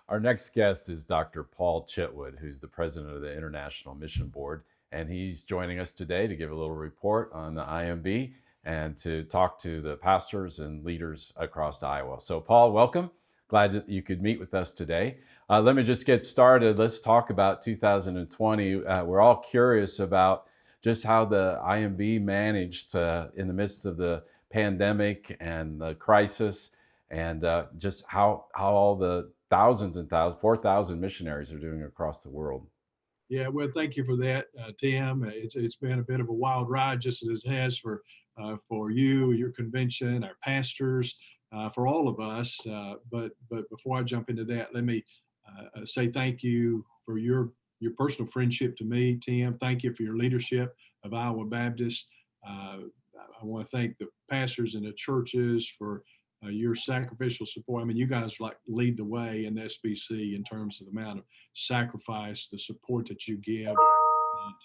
Our next guest is Dr. Paul Chitwood, who's the president of the International Mission Board, and he's joining us today to give a little report on the IMB and to talk to the pastors and leaders across Iowa. So, Paul, welcome. Glad that you could meet with us today. Let me just get started. Let's talk about 2020. We're all curious about just how the IMB managed in the midst of the pandemic and the crisis, and just how all the thousands and thousands, 4,000 missionaries are doing across the world. Yeah, well, thank you for that, Tim. It's been a bit of a wild ride, just as it has for you, your convention, our pastors, for all of us. But before I jump into that, let me say thank you for your personal friendship to me, Tim. Thank you for your leadership of Iowa Baptist. I want to thank the pastors and the churches for your sacrificial support. I mean, you guys like lead the way in SBC in terms of the amount of sacrifice, the support that you give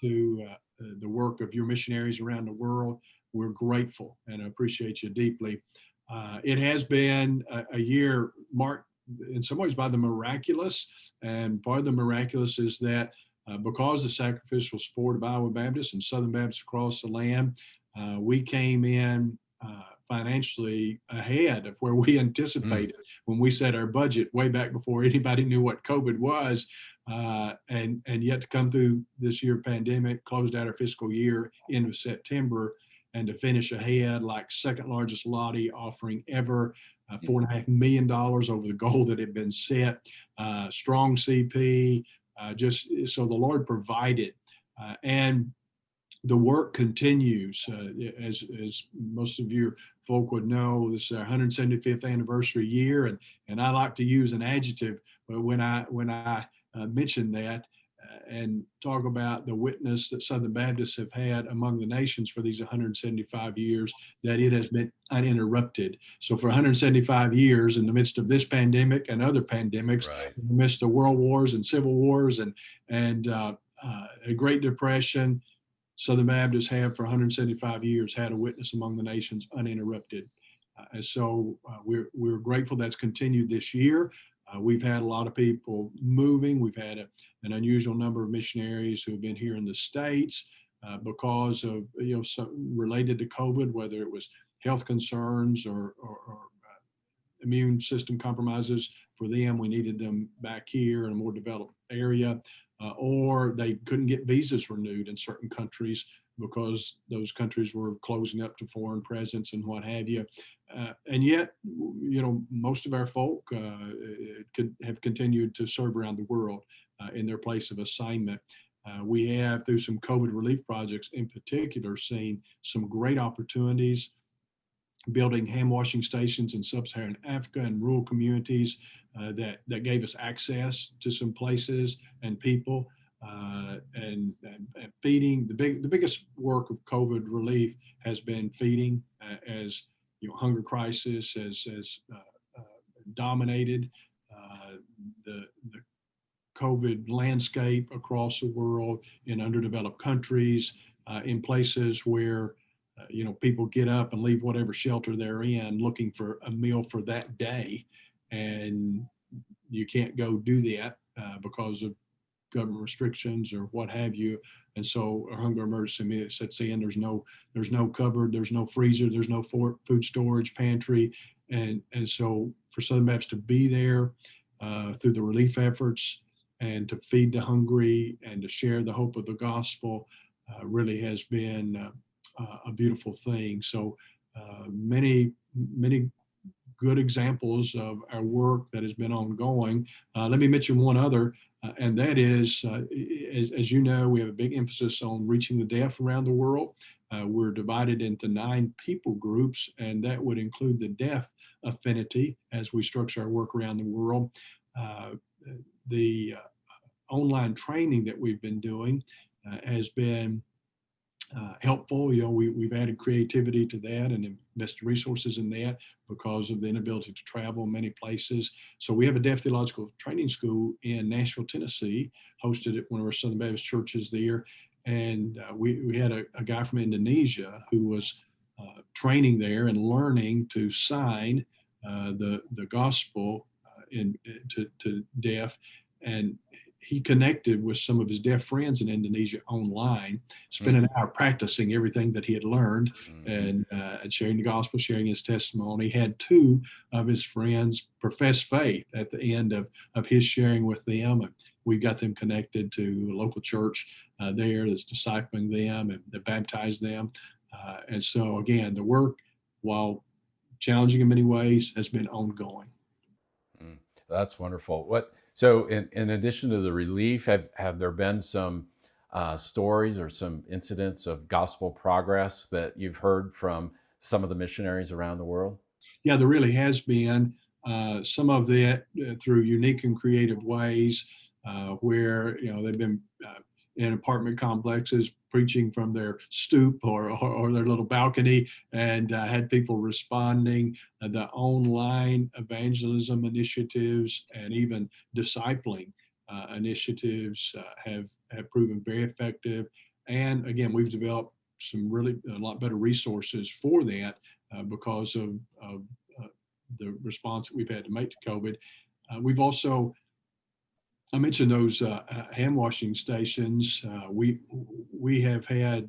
to the work of your missionaries around the world. We're grateful and appreciate you deeply. It has been a year marked in some ways by the miraculous, and part of the miraculous is that because of the sacrificial support of Iowa Baptist and Southern Baptists across the land, we came in financially ahead of where we anticipated when we set our budget way back before anybody knew what COVID was. And yet to come through this year pandemic, closed out our fiscal year into September, and to finish ahead like second largest lottie offering ever, $4.5 million over the goal that had been set, strong CP, just so the Lord provided. And the work continues. As most of your folk would know, this is our 175th anniversary year, and I like to use an adjective when I mention that and talk about the witness that Southern Baptists have had among the nations for these 175 years, that it has been uninterrupted. So for 175 years, in the midst of this pandemic and other pandemics, Right. in the midst of world wars and civil wars and a Great Depression, Southern Baptists have for 175 years had a witness among the nations uninterrupted. And so we're grateful that's continued this year. We've had a lot of people moving. We've had an unusual number of missionaries who have been here in the States because of, related to COVID, whether it was health concerns or immune system compromises for them. We needed them back here in a more developed area, or they couldn't get visas renewed in certain countries because those countries were closing up to foreign presence and what have you. And yet, most of our folk have continued to serve around the world in their place of assignment. We have, through some COVID relief projects in particular, seen some great opportunities building hand washing stations in sub-Saharan Africa and rural communities that gave us access to some places and people, and feeding. The biggest work of COVID relief has been feeding, as hunger crisis has dominated the COVID landscape across the world in underdeveloped countries, in places where people get up and leave whatever shelter they're in looking for a meal for that day, and you can't go do that because of government restrictions or what have you. And so a hunger emergency sets in. There's no cupboard, there's no freezer, there's no food storage pantry, and so for Southern Baptist to be there through the relief efforts and to feed the hungry and to share the hope of the gospel really has been a beautiful thing. So many good examples of our work that has been ongoing. Let me mention one other, and that is, as you know, we have a big emphasis on reaching the deaf around the world. We're divided into 9 people groups, and that would include the deaf affinity as we structure our work around the world. The online training that we've been doing has been helpful. We've added creativity to that and invested resources in that because of the inability to travel in many places. So we have a deaf theological training school in Nashville, Tennessee, hosted at one of our Southern Baptist churches there. And we had a guy from Indonesia who was training there and learning to sign the gospel to deaf, and he connected with some of his deaf friends in Indonesia online, spent Mm, an hour practicing everything that he had learned mhm. and sharing the gospel, sharing his testimony. Had two of his friends profess faith at the end of his sharing with them. And we got them connected to a local church there that's discipling them and that baptized them. And so, again, the work, while challenging in many ways, has been ongoing. Mm, that's wonderful. What so in addition to the relief, have there been some stories or some incidents of gospel progress that you've heard from some of the missionaries around the world? Yeah, there really has been some of that through unique and creative ways, where they've been in apartment complexes preaching from their stoop or their little balcony, and had people responding. The online evangelism initiatives and even discipling initiatives have proven very effective. And again, we've developed some really a lot better resources for that because of the response that we've had to make to COVID. We've also, I mentioned those hand washing stations. We have had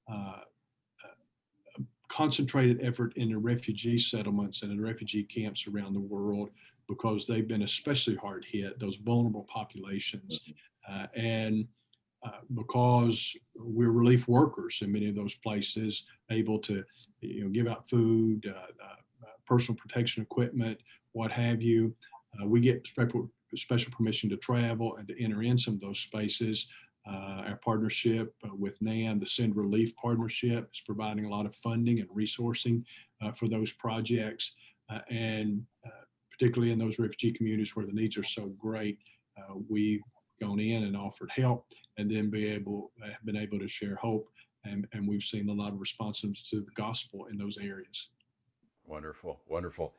uh, concentrated effort in the refugee settlements and in refugee camps around the world because they've been especially hard hit, those vulnerable populations. And because we're relief workers in many of those places, able to give out food, personal protection equipment, what have you. We get special permission to travel and to enter in some of those spaces. Our partnership with NAM, the Send Relief Partnership, is providing a lot of funding and resourcing for those projects. And particularly in those refugee communities where the needs are so great, we've gone in and offered help and then have been able to share hope. And we've seen a lot of responses to the gospel in those areas. Wonderful, wonderful.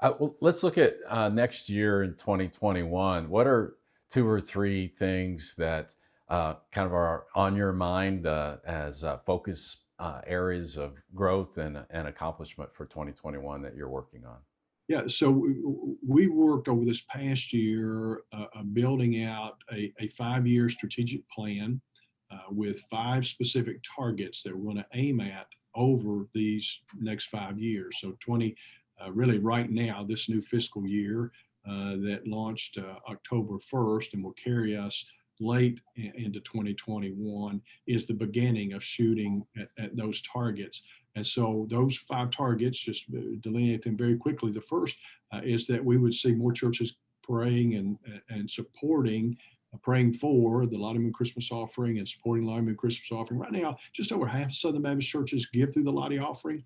Well, let's look at next year in 2021. What are two or three things that kind of are on your mind as focus areas of growth and accomplishment for 2021 that you're working on? Yeah, so we worked over this past year building out a 5-year strategic plan with 5 specific targets that we're going to aim at over these next 5 years. So really right now, this new fiscal year that launched October 1st and will carry us late into 2021 is the beginning of shooting at those targets. And so those 5 targets, just delineate them very quickly. The first is that we would see more churches praying and supporting, praying for the Lottie Moon Christmas offering and supporting Lottie Moon Christmas offering. Right now, just over half of Southern Baptist churches give through the Lottie offering.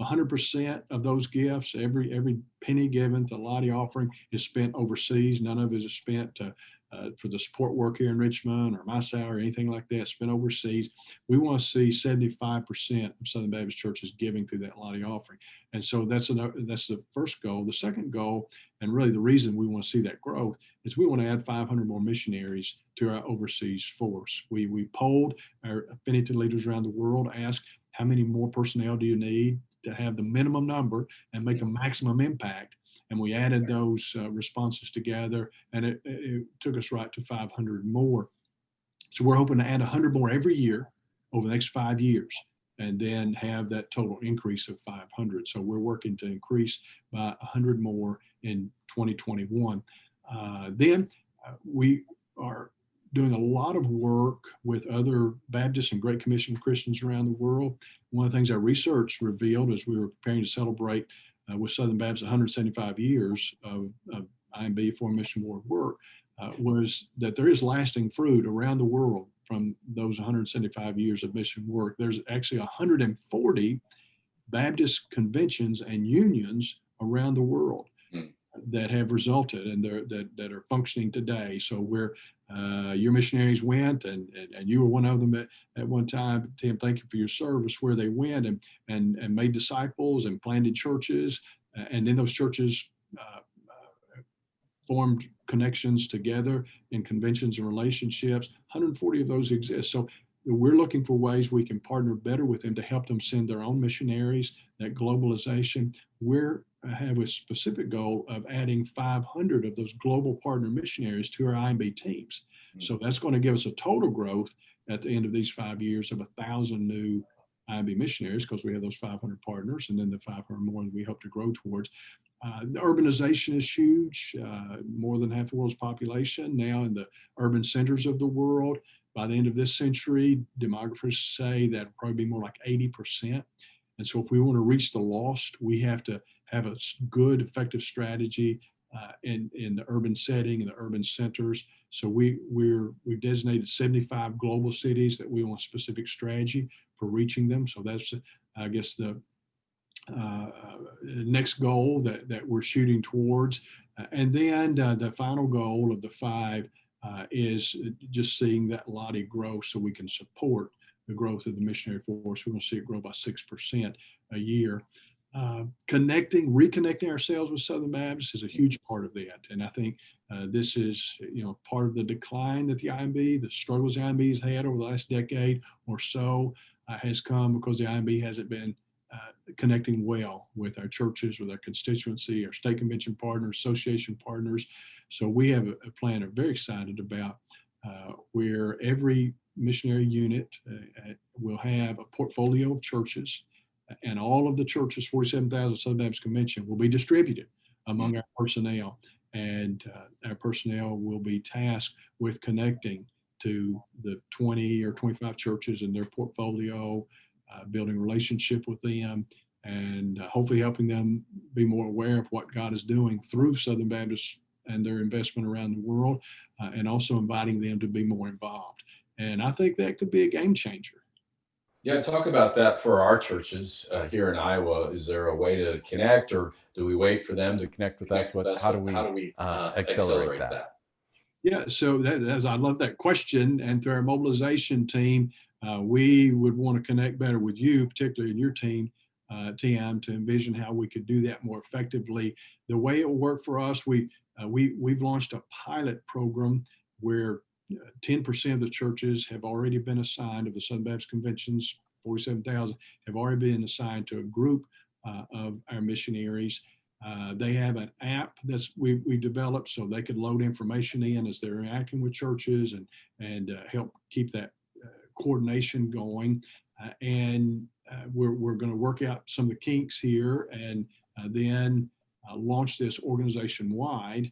100% of those gifts, every penny given to the Lottie offering is spent overseas. None of it is spent for the support work here in Richmond or my salary or anything like that, spent overseas. We want to see 75% of Southern Baptist churches giving through that Lottie offering. And so that's the first goal. The second goal, and really the reason we want to see that growth, is we want to add 500 more missionaries to our overseas force. We polled our affinity leaders around the world, asked how many more personnel do you need to have the minimum number and make the maximum impact. And we added those responses together, and it took us right to 500 more. So we're hoping to add 100 more every year over the next 5 years, and then have that total increase of 500. So we're working to increase by 100 more in 2021. Then we are doing a lot of work with other Baptists and Great Commission Christians around the world. One of the things our research revealed as we were preparing to celebrate with Southern Baptist 175 years of IMB Foreign Mission Board work was that there is lasting fruit around the world from those 175 years of mission work. There's actually 140 Baptist conventions and unions around the world that have resulted and that are functioning today. So where your missionaries went, and you were one of them at one time, Tim, thank you for your service, where they went and made disciples and planted churches, and then those churches formed connections together in conventions and relationships. 140 of those exist. So we're looking for ways we can partner better with them to help them send their own missionaries, that globalization. Have a specific goal of adding 500 of those global partner missionaries to our IMB teams. So that's going to give us a total growth at the end of these 5 years of 1,000 new IMB missionaries, because we have those 500 partners, and then the 500 more that we hope to grow towards. The urbanization is huge. More than half the world's population now in the urban centers of the world. By the end of this century, demographers say that will probably be more like 80%. And so if we want to reach the lost, we have to have a good, effective strategy in the urban setting, in the urban centers. So we've designated 75 global cities that we want a specific strategy for reaching them. So that's, I guess, the next goal that we're shooting towards. And then the final goal of the 5 is just seeing that Lottie grow so we can support the growth of the missionary force. We want to see it grow by 6% a year. Reconnecting ourselves with Southern Baptists is a huge part of that. And I think this is, part of the decline that the struggles the IMB has had over the last decade or so has come because the IMB hasn't been connecting well with our churches, with our constituency, our state convention partners, association partners. So we have a plan I'm very excited about where every missionary unit will have a portfolio of churches, and all of the churches, 47,000 Southern Baptist Convention, will be distributed among our personnel. And our personnel will be tasked with connecting to the 20 or 25 churches in their portfolio, building a relationship with them, and hopefully helping them be more aware of what God is doing through Southern Baptists and their investment around the world, and also inviting them to be more involved. And I think that could be a game changer. Yeah, talk about that for our churches here in Iowa. Is there a way to connect, or do we wait for them to connect with us? How do we accelerate that? Yeah, so I love that question. And through our mobilization team, we would want to connect better with you, particularly in your team, TM, to envision how we could do that more effectively. The way it will work for us, we've launched a pilot program where 10% of the churches have already been assigned, of the Southern Baptist Conventions, 47,000, have already been assigned to a group of our missionaries. They have an app we developed so they could load information in as they're interacting with churches and help keep that coordination going. And we're going to work out some of the kinks here, and then launch this organization-wide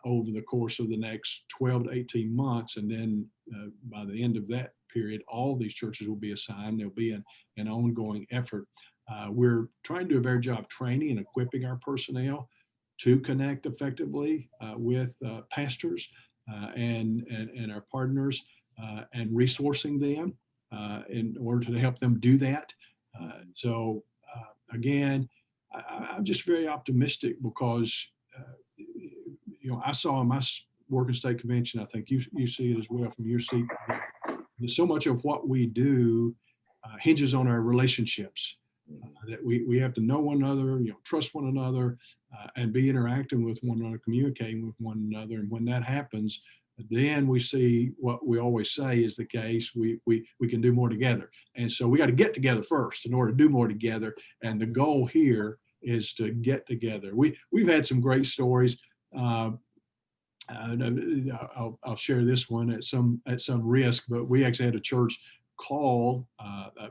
over the course of the next 12 to 18 months. And then by the end of that period, all these churches will be assigned. There'll be an ongoing effort. We're trying to do a better job training and equipping our personnel to connect effectively with pastors and our partners, and resourcing them in order to help them do that. So again, I'm just very optimistic because I saw in my working state convention, I think you see it as well from your seat, that so much of what we do hinges on our relationships. That we have to know one another, trust one another, and be interacting with one another, communicating with one another. And when that happens, then we see what we always say is the case. We can do more together. And so we got to get together first in order to do more together. And the goal here is to get together. We've had some great stories. I'll share this one at some risk, but we actually had a church call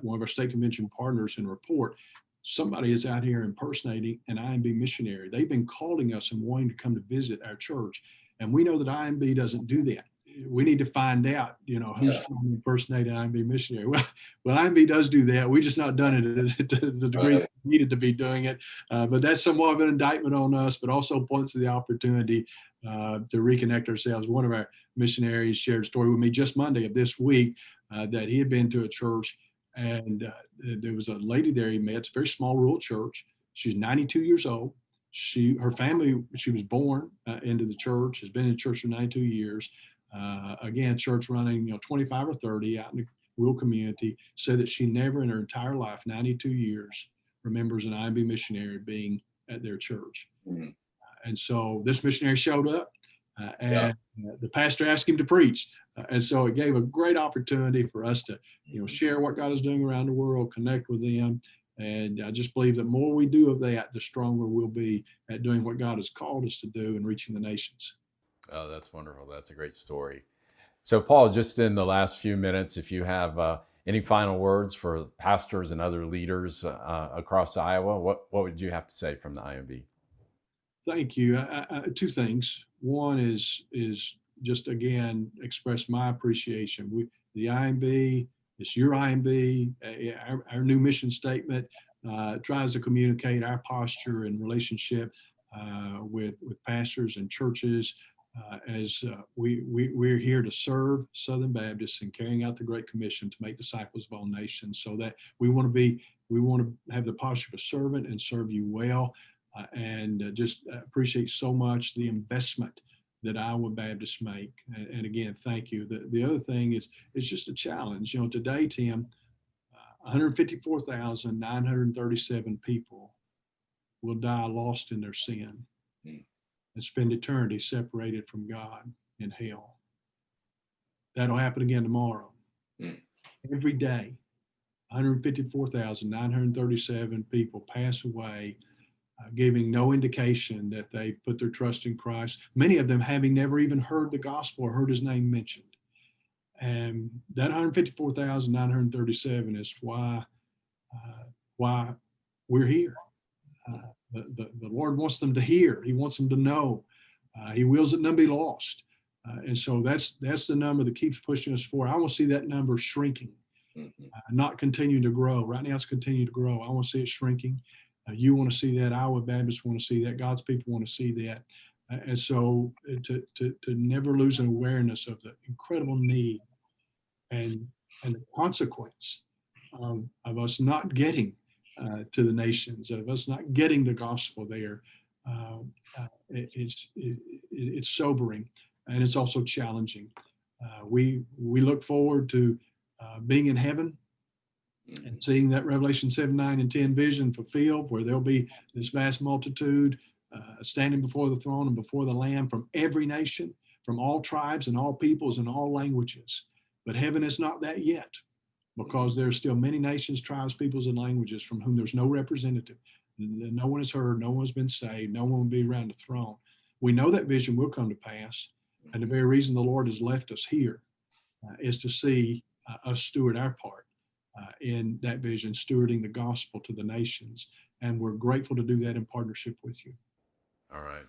one of our state convention partners and report, somebody is out here impersonating an IMB missionary. They've been calling us and wanting to come to visit our church. And we know that IMB doesn't do that. We need to find out, who's trying to impersonate an IMB missionary. Well, IMB does do that. We just not done it to the degree we needed to be doing it. But that's somewhat of an indictment on us, but also points to the opportunity to reconnect ourselves. One of our missionaries shared a story with me just Monday of this week that he had been to a church, and there was a lady there he met. It's a very small rural church. She's 92 years old. Her family, she was born into the church, has been in church for 92 years. Again, church running, 25 or 30 out in the rural community, said that she never in her entire life, 92 years, remembers an IMB missionary being at their church. Mm-hmm. And so this missionary showed up, and the pastor asked him to preach. And so it gave a great opportunity for us to, share what God is doing around the world, connect with them. And I just believe that more we do of that, the stronger we'll be at doing what God has called us to do and reaching the nations. Oh, that's wonderful. That's a great story. So, Paul, just in the last few minutes, if you have any final words for pastors and other leaders across Iowa, what would you have to say from the IMB? Thank you. Two things. One is just again express my appreciation. The IMB, it's your IMB. Our new mission statement tries to communicate our posture and relationship with pastors and churches as we're here to serve Southern Baptists and carrying out the Great Commission to make disciples of all nations. So that we want to have the posture of a servant and serve you well. And just appreciate so much the investment that Iowa Baptists make. And again, thank you. The other thing is, it's just a challenge. Today, Tim, 154,937 people will die lost in their sin and spend eternity separated from God in hell. That'll happen again tomorrow. Every day, 154,937 people pass away, giving no indication that they put their trust in Christ. Many of them having never even heard the gospel or heard his name mentioned. And that 154,937 is why we're here. The Lord wants them to hear. He wants them to know. He wills that none be lost. And so that's the number that keeps pushing us forward. I want to see that number shrinking, not continuing to grow. Right now, it's continuing to grow. I want to see it shrinking. You want to see that. Iowa Baptists want to see that. God's people want to see that. And so to never lose an awareness of the incredible need and the consequence of us not getting to the nations, of us not getting the gospel there, it's sobering, and it's also challenging. We look forward to being in heaven and seeing that Revelation 7, 9, and 10 vision fulfilled, where there'll be this vast multitude standing before the throne and before the Lamb from every nation, from all tribes and all peoples and all languages. But heaven is not that yet, because there are still many nations, tribes, peoples, and languages from whom there's no representative. No one has heard, no one's been saved, no one will be around the throne. We know that vision will come to pass, and the very reason the Lord has left us here is to see us steward our part in that vision, stewarding the gospel to the nations. And we're grateful to do that in partnership with you. All right.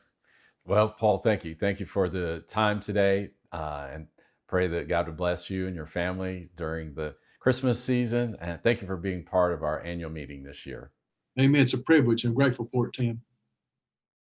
Well, Paul, thank you. Thank you for the time today, and pray that God would bless you and your family during the Christmas season. And thank you for being part of our annual meeting this year. Amen. It's a privilege. I'm grateful for it, Tim.